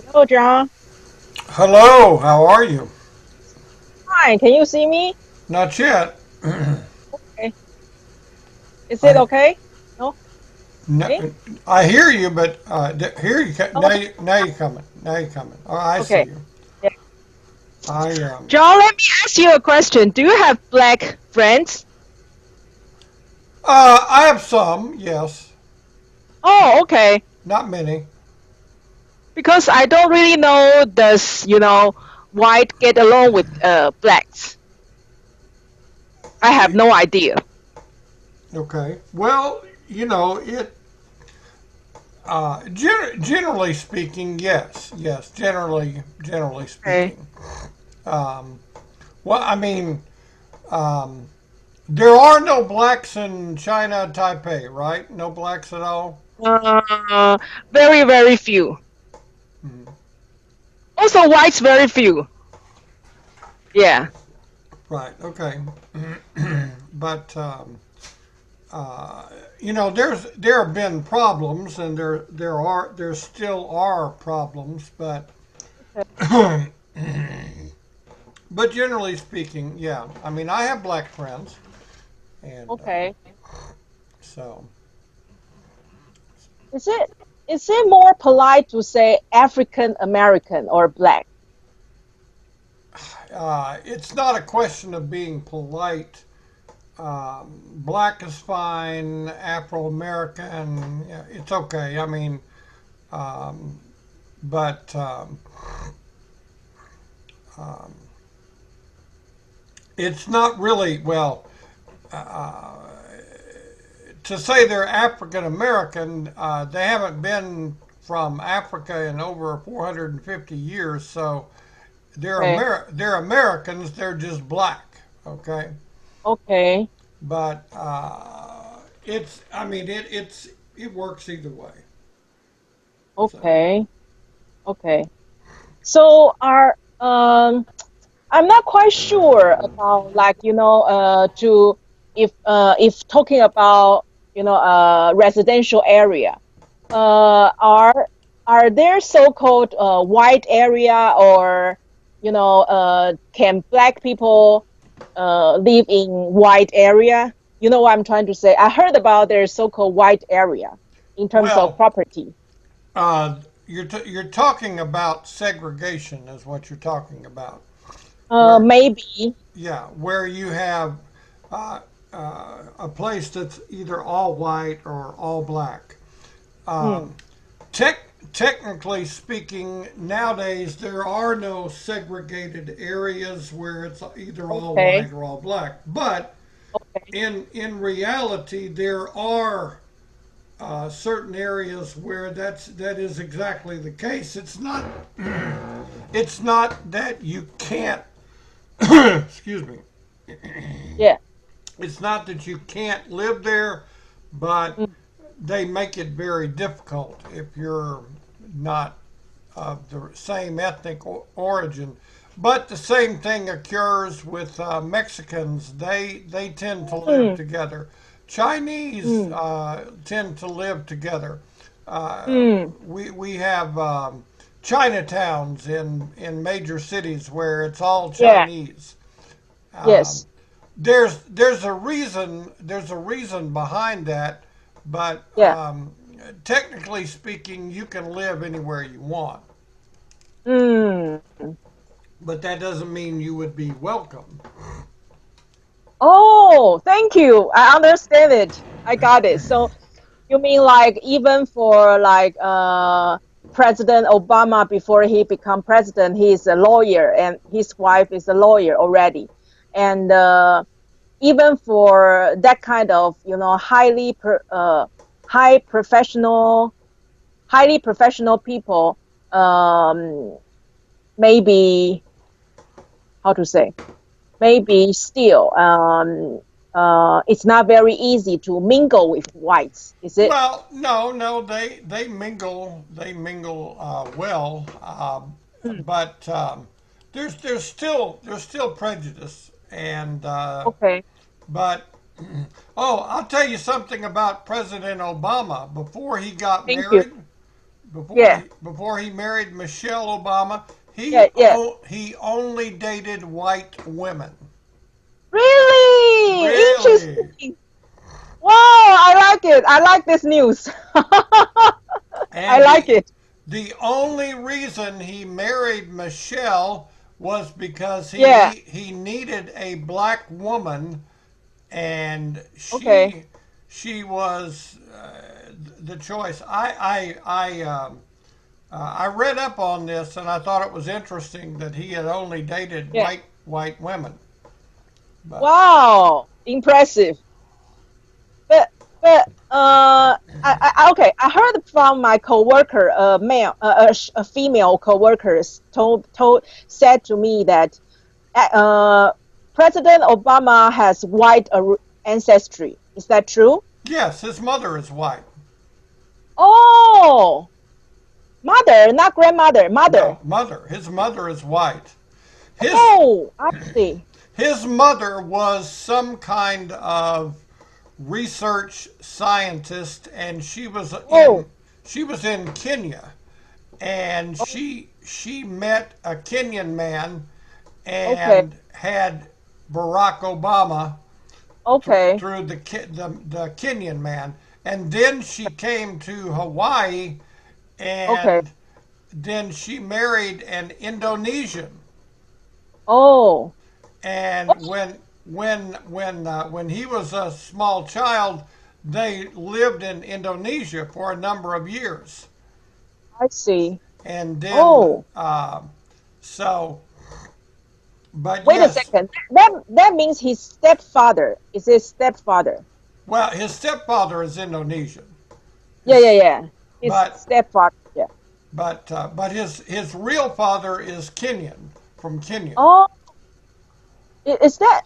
Hello, John. Hello, how are you? Hi, can you see me? Not yet. Okay. Is it I okay? No? Okay. n- I hear you, but here Oh, now you coming. Now you coming. Oh, I see okay. you. Yeah. I John, let me ask you a question. Do you have black friends? I have some, yes, Oh, okay. not many. Because I don't really know does, white get along with blacks. I have no idea. Okay. Well, it. Generally speaking, yes, yes. Generally Okay. speaking. Um, well, I mean, um, there are no blacks in China, Taipei, right? No blacks at all. Uh, very, very few. Mhm. Also, whites, very few. Yeah. Right. Okay. But uh, there have been problems, and there still are problems, but but generally speaking, yeah. I mean, I have black friends, and Okay. so Is it is it more polite to say African American or black? it's not a question of being polite. Black is fine. Afro American, yeah, it's okay. I mean, um, but um, it's not really well. Uh, to say they're African American, they haven't been from Africa in over 450 years, so Okay. they're Americans. They're just black, okay. Okay. But it's I mean it works either way. So Okay. Okay. So I'm not quite sure about like to if talking about residential area uh are are there so-called white area or can black people live in white area? You know what I'm trying to say? I heard about their so-called white area in terms of well, property. you're talking about segregation is what you're talking about. Where Maybe. where you have uh, a place that's either all white or all black. Hmm. Um, tech, Technically speaking, nowadays there are no segregated areas where it's either all Okay. white or all black. But Okay. in reality, there are certain areas where that is exactly the case. It's not that you can't. Excuse me. Yeah. It's not that you can't live there, but Mm. they make it very difficult if you're not of the same ethnic origin. But the same thing occurs with Mexicans. They tend to live Mm. together. Chinese Mm. tend to live together. Uh, Mm. we have Chinatowns in major cities where it's all Yeah. Chinese. Um, Yes. there's a reason behind that, but Yeah. technically speaking, you can live anywhere you want. Mm. But that doesn't mean you would be welcome. Oh, thank you. I understand it. I got it. So you mean like even for like President Obama before he become president, he is a lawyer and his wife is a lawyer already. And even for that kind of, high professional highly professional people, um maybe how to say maybe still it's not very easy to mingle with whites, is it? Well, no, they mingle well, Mm. but there's still prejudice, and Okay. but oh, I'll tell you something about President Obama. Thank you. Yeah, before he married Michelle Obama, yeah, yeah. he only dated white women. Really Really? interesting. Wow, I like it. I like this news. I And like it. the only reason he married Michelle was because Yeah. he needed a black woman, and Okay. she was the choice. I read up on this, and I thought it was interesting that he had only dated Yeah. white women. But Wow. Impressive. But okay. I heard from my coworker, a female coworkers told said to me that uh, President Obama has white ancestry. Is that true? yes, his mother is white. Oh, mother, not grandmother, No, mother. mother. His mother is white. His Oh, I see. his mother was some kind of research scientist, and Oh, she was in Kenya, and oh, she met a Kenyan man okay, and had Barack Obama okay, through the Kenyan man, and then she came to Hawaii, okay. and then she married an Indonesian. Oh, And oh, when he was a small child, they lived in Indonesia for a number of years, I see. and then Oh, so. But wait a yes, second. That means his stepfather is his stepfather. well, his stepfather is Indonesian. Yeah, yeah, His, yeah. His but stepfather. Yeah. but his real father is Kenyan from Kenya. Oh, is that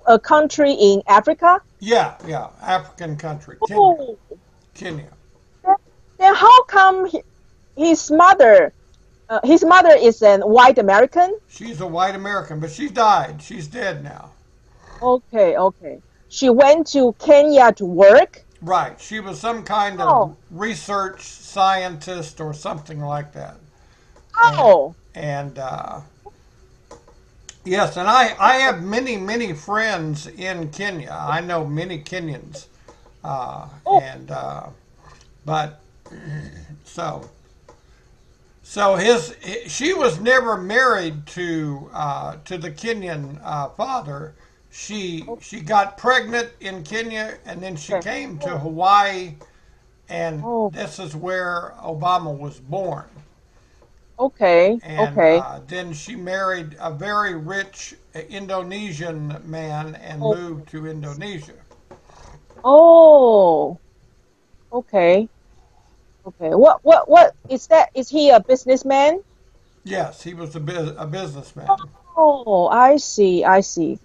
a country in Africa? Yeah, yeah, African country, Kenya, Oh, Kenya. then then how come his mother is an white American? She's a white American, but she died. She's dead now. Okay, okay. She went to Kenya to work. Right. She was some kind of Oh, research scientist or something like that. And oh, and yes, and I have many friends in Kenya. I know many Kenyans, oh, and but so so his she was never married to the Kenyan father. She got pregnant in Kenya, and then she okay. came to Oh, Hawaii, and oh, this is where Obama was born. okay, And okay. then she married a very rich Indonesian man and Oh, moved to Indonesia. oh, okay, okay. What is that? Is he a businessman? Yes, he was a businessman. Oh, I see, I see.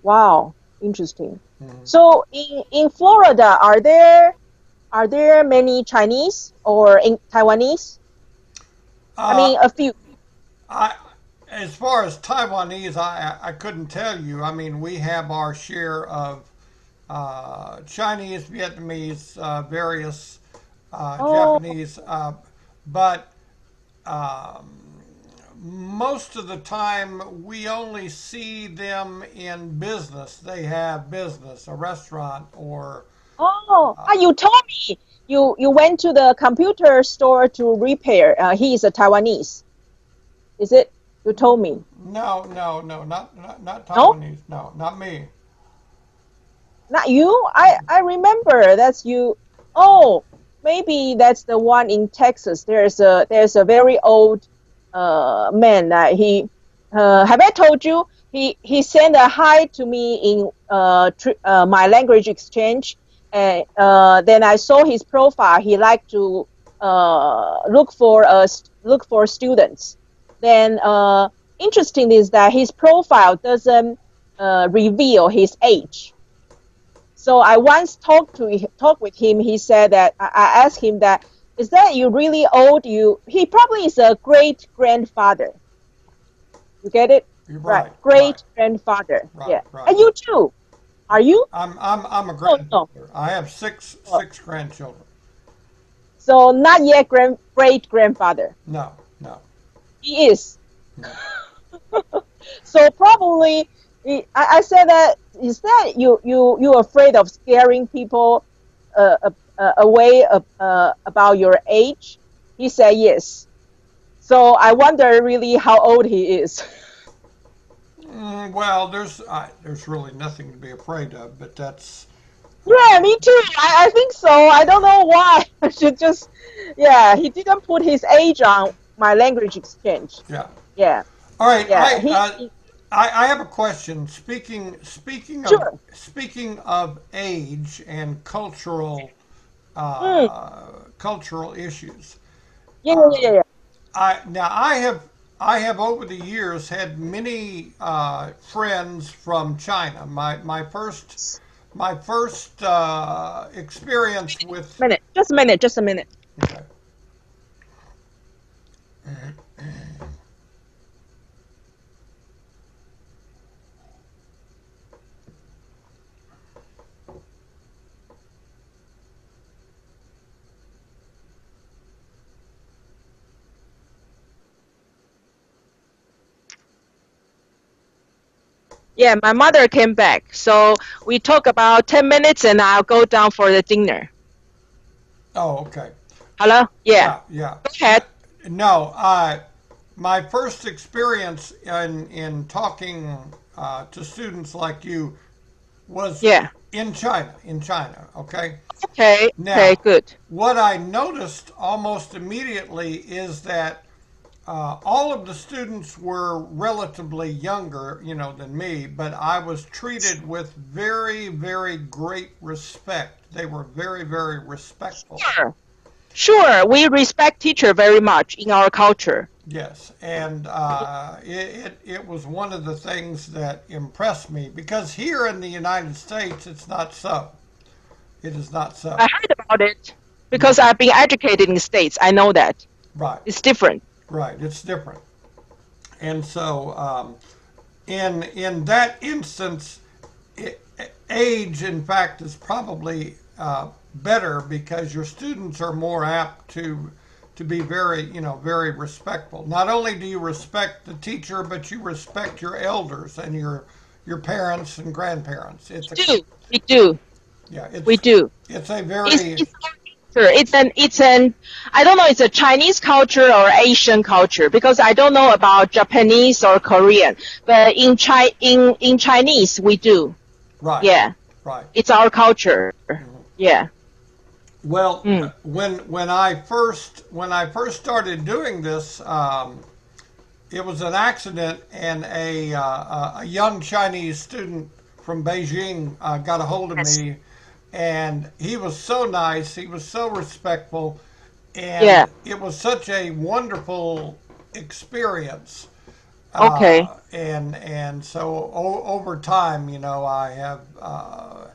Wow, interesting. Mhm. So in Florida, are there many Chinese or in Taiwanese? I Uh, mean, a few. I, as far as Taiwanese, I couldn't tell you. I mean, we have our share of Chinese, Vietnamese, various Oh, Japanese, but um, most of the time we only see them in business. They have business, a restaurant, or oh. uh, Ah, you told me you went to the computer store to repair. He is a Taiwanese. Is it? You told me. no, not No, Taiwanese. No, not me. not you. I remember that's you. Oh, maybe that's the one in Texas. There's a very old man that he have I told you he sent a hi to me in my language exchange, and then I saw his profile. He liked to look for students. Then interesting is that his profile doesn't reveal his age. So I once talked with him. He said that I asked him that, is that you really old? He probably is a great grandfather. You get it? You're Right. right, right, Great grandfather. right, Yeah. right. And you too. Are you? I'm a Oh no. grandfather. I have Uh, six grandchildren. So not yet great grandfather. No, no, He is. no. So probably I said that is that you afraid of scaring people away about your age? He said yes. So I wonder really how old he is. Well, there's really nothing to be afraid of, but that's Yeah, me too. I think so. I don't know why. I should just, yeah, he didn't put his age on my language exchange. yeah. Yeah, All right, yeah. I have a question. Sure. Speaking of age and Mm, cultural issues. yeah, yeah, yeah, yeah. I have over the years had many friends from China. My first experience with. Minute, just a minute, just a minute. Okay. Yeah, my mother came back. So we talk about 10 minutes and I'll go down for the dinner. Oh, okay. Hello? Yeah. Yeah, yeah. Go ahead. No, my first experience in talking to students like you was Yeah. in China. In China, okay. Okay. Okay, Now, good. what I noticed almost immediately is that all of the students were relatively younger, than me, but I was treated with very, very great respect. They were very, very respectful. Sure. Sure. We respect teacher very much in our culture. Yes, and it was one of the things that impressed me because here in the United States, it's not so. It is not I so. heard about it because I've been educated in the States. I know that. Right, It's different. right. It's different. And so, in that instance, it, age, in fact, is probably better because your students are more apt to be very, very respectful. Not only do you respect the teacher, but you respect your elders and your parents and grandparents. It's a We do. We do. yeah, We do. it's a It's very it's culture. It's an I don't know, it's a Chinese culture or Asian culture because I don't know about Japanese or Korean. But in Chinese we do. right, Yeah. right. It's our culture. Yeah. Well, Mm. when I first started doing this, it was an accident, and a young Chinese student from Beijing got a hold of Yes. me, and he was so nice, he was so respectful, Yeah. and it was such a wonderful experience. Okay. And so over time, I have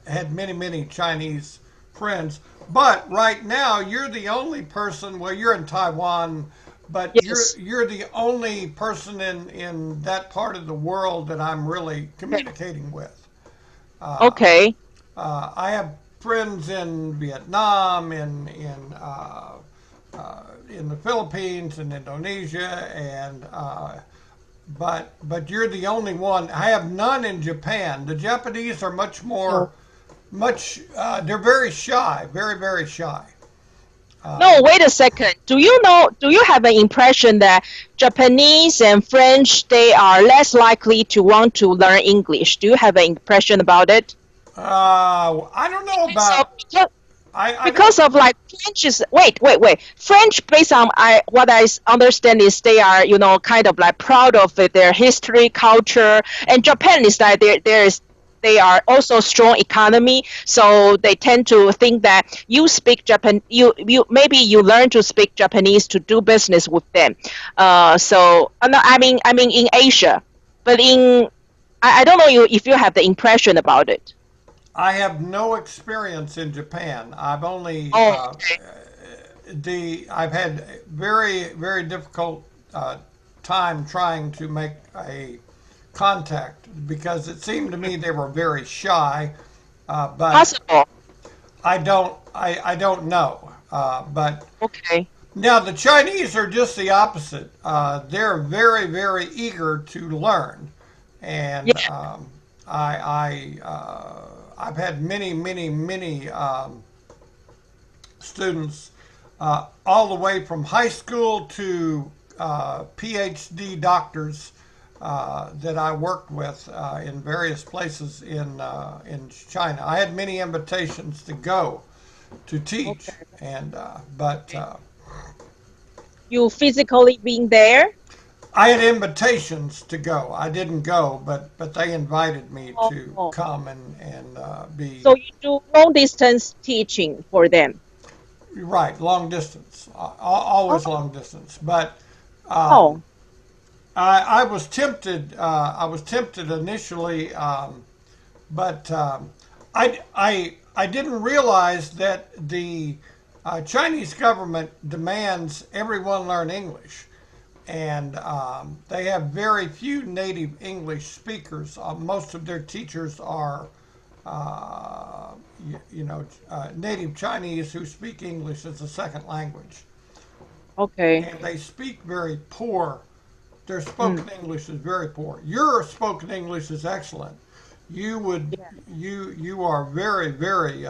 had many Chinese friends. But right now, you're the only person. Well, you're in Taiwan, but Yes. you're the only person in that part of the world that I'm really Okay. communicating with. Uh, Okay. I have friends in Vietnam, in the Philippines, and Indonesia, and but you're the only one. I have none in Japan. The Japanese are much more, much. They're very shy, very very shy. No, wait a second. Do you have an impression that Japanese and French, they are less likely to want to learn English? Do you have an impression about it? I don't know So, about. I don't. because of like French is wait. French, based on what I understand is they are kind of like proud of their history, culture, and Japan is that they are also strong economy, so they tend to think that you speak Japan, you maybe you learn to speak Japanese to do business with them. So no, I mean in Asia, but I don't know if you have the impression about it. I have no experience in Japan. I've only Oh, okay. I've had very very difficult time trying to make a contact because it seemed to me they were very shy. But Possible. I don't know. But Okay. now the Chinese are just the opposite. They're very, very eager to learn, and Yeah. I've had many, many, many students, all the way from high school to PhD doctors that I worked with in various places in China. I had many invitations to go to teach, Okay. and but Okay. You physically being there? I had invitations to go. I didn't go, but they invited me to Oh. come and be So you do long distance teaching for them? right long distance, always Oh. long distance. But um, Oh. I was tempted. I was tempted initially, but I didn't realize that the Chinese government demands everyone learn English, and they have very few native English speakers. Most of their teachers are, native Chinese who speak English as a second language, Okay. and they speak very poor. Their Mm. spoken English is very poor. Your spoken English is excellent. You would Yeah. you are very very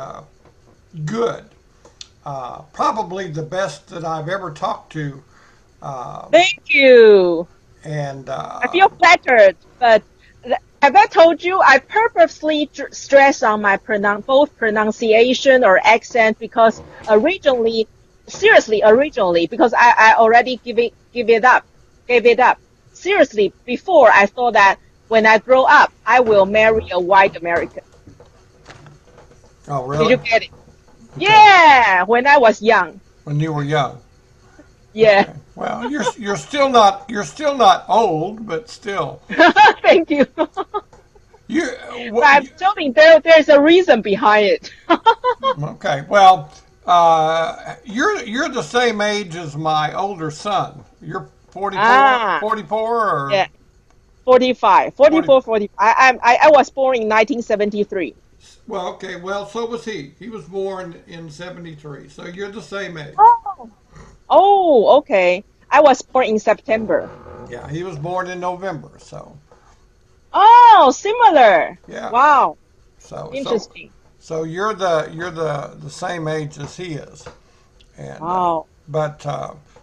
good. Probably the best that I've ever talked to, um, Thank you. and I feel flattered, but have I told you I purposely stress on my both pronunciation or accent because originally, seriously, originally, because I already gave it up. Seriously, before I thought that when I grow up, I will marry a white American. oh Did really? you get it? Okay, Yeah, when I was young. when you were young. Yeah. Okay, well you're still not old, but still Thank you. you But what I'm you, telling there's a reason behind it. okay. Well, you're the same age as my older son. You're 44, Ah, 44 or yeah. 45, 40. 44, 45. I was born in 1973. Well, okay. Well, so was he. He was born in 73. So you're the same age. Oh. Oh, okay. I was born in September. Yeah, he was born in November. So, Oh, similar. yeah. Wow. So, so, Interesting. so you're the same age as he is. And Wow. but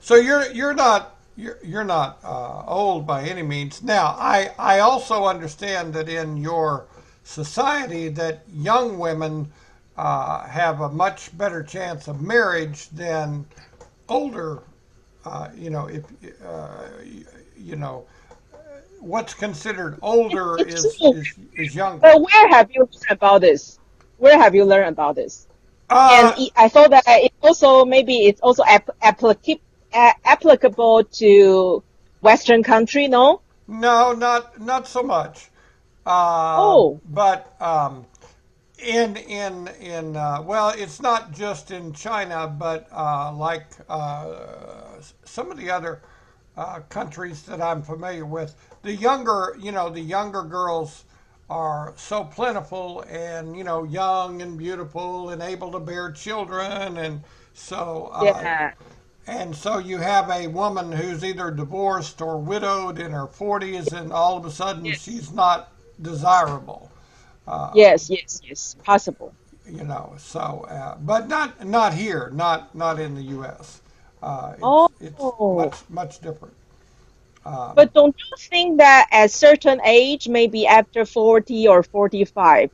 so you're not old by any means. Now, I also understand that in your society that young women have a much better chance of marriage than older. If you know what's considered older It's is true. is younger. But where have you learned about this? Where have you learned about this? And Uh, I thought that it's also applicable to Western country, no? no, not so much. Oh, But well, it's not just in China, but like some of the other countries that I'm familiar with, the younger girls are so plentiful and young and beautiful and able to bear children, so uh, yeah. and so you have a woman who's either divorced or widowed in her 40s, and all of a sudden Yes. she's not desirable. Yes, yes, yes. Possible. But not here, not in the U.S. It's Oh. much different. Um, But don't you think that at certain age, maybe after 40 or 45,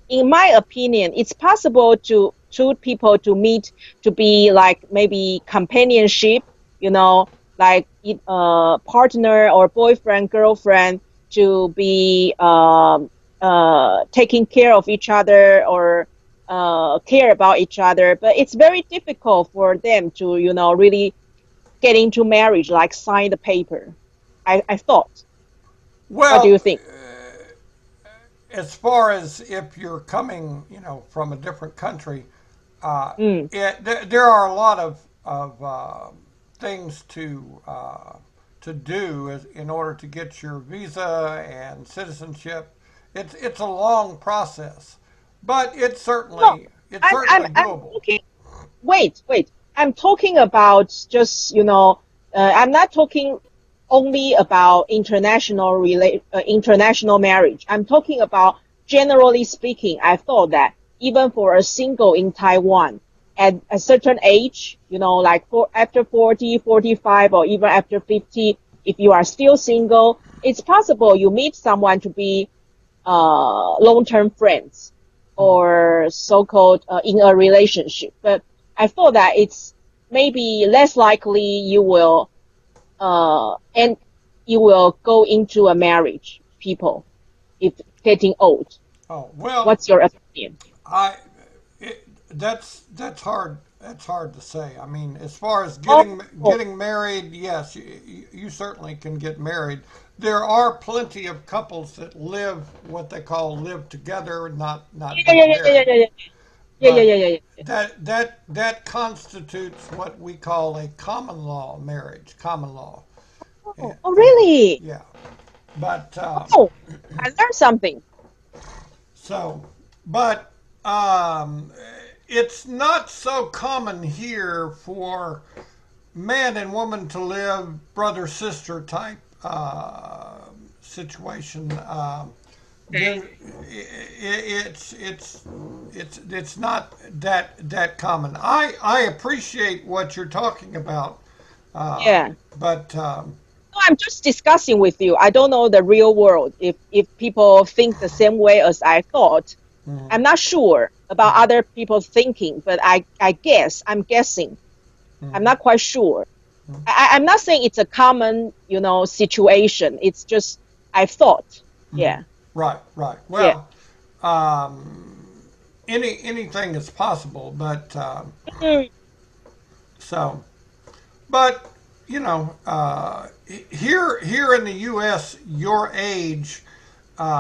in my opinion, it's possible to two people to meet to be like maybe companionship, like partner or boyfriend, girlfriend to be taking care of each other or care about each other. But it's very difficult for them to, really get into marriage, like sign the paper. I thought. What do you well, think? as far as if you're coming, from a different country, uh, Mm, there are a lot of things to do in order to get your visa and citizenship. It's a long process, but no, it's I'm certainly I'm I'm doable. looking. Wait, wait. I'm talking about just, I'm not talking only about international marriage. I'm talking about generally speaking. I thought that even for a single in Taiwan at a certain age, like after 40, 45, or even after 50, if you are still single, it's possible you meet someone to be long-term friends or so-called in a relationship. But I thought that it's maybe less likely and you will go into a marriage, people, if getting old. Oh well, What's your opinion? I that's hard. That's hard to say. I mean, as far as Oh, getting married, yes, you certainly can get married. There are plenty of couples that live what they call live together, not yeah, get yeah, yeah, yeah, married. yeah, yeah, yeah, yeah, But yeah, yeah, yeah. that constitutes what we call a common law marriage, common law. Oh, oh, really? Yeah, but Oh, I learned something. so, but it's not so common here for man and woman to live brother sister type situation. There, it's not that common. I appreciate what you're talking about, uh, Yeah. but No, I'm just discussing with you. I don't know the real world. If people think the same way as I thought, mm, I'm not sure about mm, other people thinking, but I guess I'm guessing. I'm mm, not quite sure. mm, I'm not saying it's a common, situation. It's just I thought. mm. Yeah. Right. Yeah. Well, anything is possible, but Mm, so but here in the U.S., your age,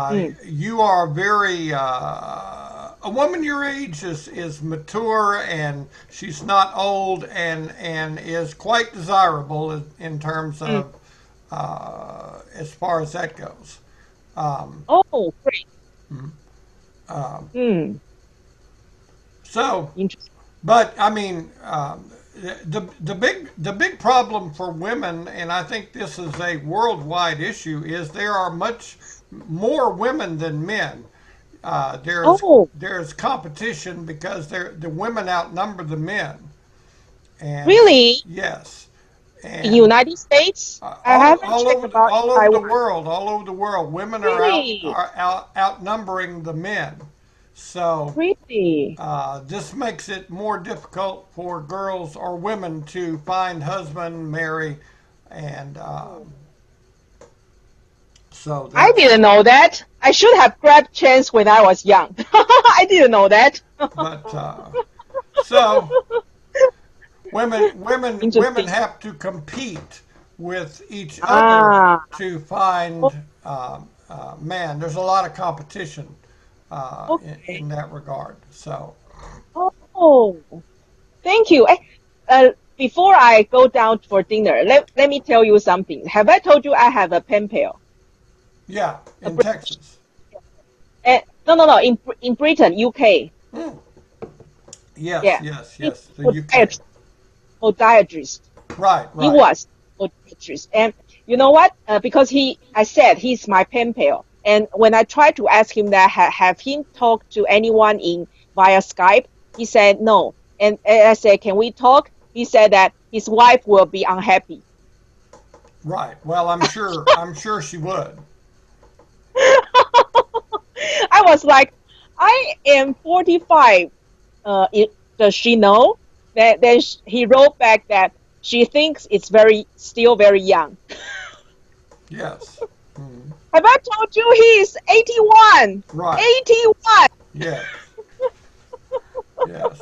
mm, you are very a woman your age is mature and she's not old and is quite desirable in terms mm. of as far as that goes. Um, Oh, great. um, Mm, so interesting. But I mean, the big problem for women, and I think this is a worldwide issue, is there are much more women than men. Oh, There's competition because the women outnumber the men, and really? yes, In and United States? I haven't checked about in Taiwan. all over the world, women Really? are outnumbering the men. So Really? this makes it more difficult for girls or women to find husband, marry, and so I that's. didn't know that. I should have grabbed chance when I was young. I didn't know that. But so women Interesting. have to compete with each other Ah, to find man. There's a lot of competition in okay. that regard. So Oh, thank you. Before I go down for dinner, let me tell you something. Have I told you I have a pen pal? yeah, A in British. Texas. No, no, no. In Britain, UK. Mm. Yes, Yeah. He's yes. The a UK. podiatrist. He Right. was a podiatrist. And you know what? Because I said he's my pen pal. And when I tried to ask him that, have him talked to anyone in via Skype? He said no. And I said, can we talk? He said that his wife will be unhappy. Right. Well, I'm sure she would. I was like, I am 45. Does she know? Then he wrote back that she thinks it's still very young. Yes. Mm. Have I told you he is 81? Right. 81. Yes. Yes.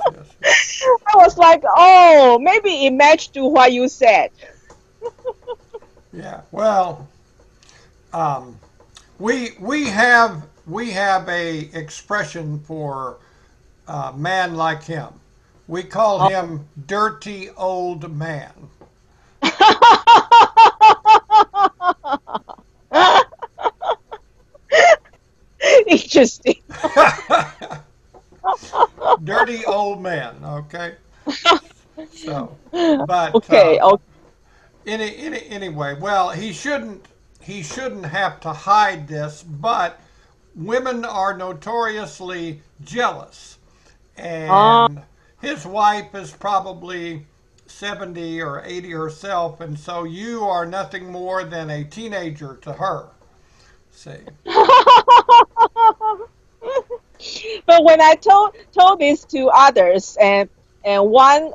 I was like, oh, maybe it matched to what you said. Yeah. Well, um, we have a expression for a man like him. We call Oh. him dirty old man. Interesting. Dirty old man. Okay. So, but Okay, okay. anyway, well, he shouldn't have to hide this, but women are notoriously jealous, Ah, and his wife is probably 70 or 80 herself, and so you are nothing more than a teenager to her. See, but when I told this to others, and one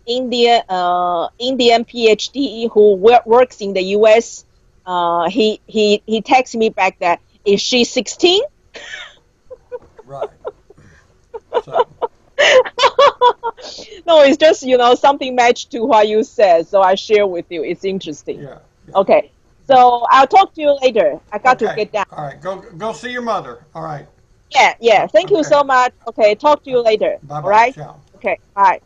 Indian PhD who works in the U.S., he texted me back that, is she 16? right. So, No, it's just something matched to what you said, so I share with you. It's interesting. yeah, yeah. Okay, so I'll talk to you later. I got to Okay. get down. All right. Go see your mother. All right. Yeah, yeah. Thank you Okay. so much. Okay, talk to you later. Bye All bye. right. Ciao. Okay, bye.